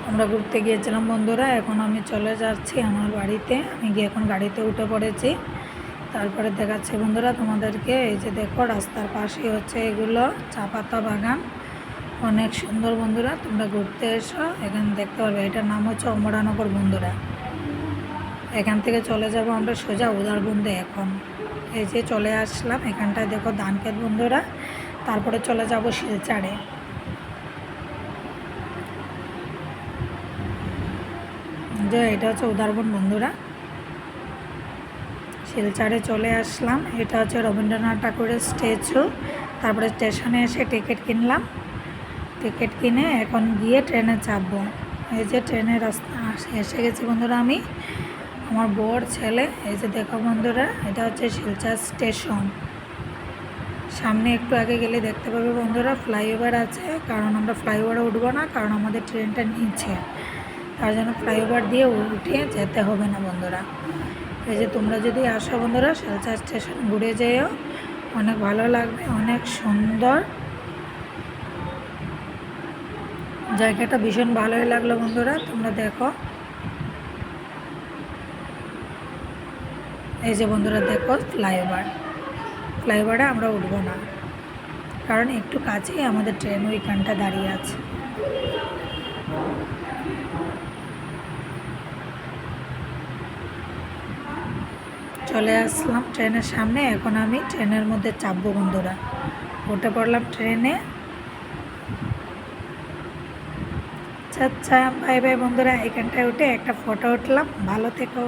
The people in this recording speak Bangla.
আমরা ঘুরতে গিয়েছিলাম বন্ধুরা। এখন আমি চলে যাচ্ছি আমার বাড়িতে। আমি গিয়ে এখন গাড়িতে উঠে পড়েছি। তারপরে দেখাচ্ছি বন্ধুরা তোমাদেরকে। এই যে দেখো রাস্তার পাশে হচ্ছে এগুলো চা পাতা বাগান, অনেক সুন্দর বন্ধুরা। তোমরা ঘুরতে এসো, এখানে দেখতে পারবে। এটার নাম হচ্ছে অমরানগর বন্ধুরা। এখান থেকে চলে যাব আমরা সোজা উদারবন্দে। এখন এই যে চলে আসলাম এখানটায়, দেখো ধানক্ষেত বন্ধুরা। তারপরে চলে যাব শিলচরে। যে এটা হচ্ছে উদারবন বন্ধুরা। শিলচরে চলে আসলাম। এটা হচ্ছে রবীন্দ্রনাথ ঠাকুরের স্ট্যাচু। তারপরে স্টেশনে এসে টিকিট কিনলাম। টিকিট কিনে এখন গিয়ে ট্রেনে চাপবো। এই যে ট্রেনের রাস্তা এসে গেছি বন্ধুরা আমি, আমার বর, ছেলে। এই যে দেখো বন্ধুরা, এটা হচ্ছে শিলচর স্টেশন। সামনে একটু আগে গেলে দেখতে পাবে বন্ধুরা ফ্লাইওভার আছে। কারণ আমরা ফ্লাইওভারে উঠবো না, কারণ আমাদের ট্রেনটা নিচে, তার জন্য ফ্লাইওভার দিয়ে উঠে যেতে হবে না বন্ধুরা। এই যে তোমরা যদি আসো বন্ধুরা শিলচর স্টেশন ঘুরে যেও, অনেক ভালো লাগবে, অনেক সুন্দর জায়গাটা, ভীষণ ভালোই লাগলো বন্ধুরা। তোমরা দেখো, এই যে বন্ধুরা দেখো ফ্লাইওভারে আমরা উঠবো না, কারণ একটু কাছেই আমাদের ট্রেন ওইখানটা দাঁড়িয়ে আছে। চলে আসলাম ট্রেনের সামনে। এখন আমি ট্রেনের মধ্যে চাপবো বন্ধুরা। উঠে পড়লাম ট্রেনে। আচ্ছা বাই বাই বন্ধুরা। এখানটায় উঠে একটা ফটো উঠলাম। ভালো থেকো।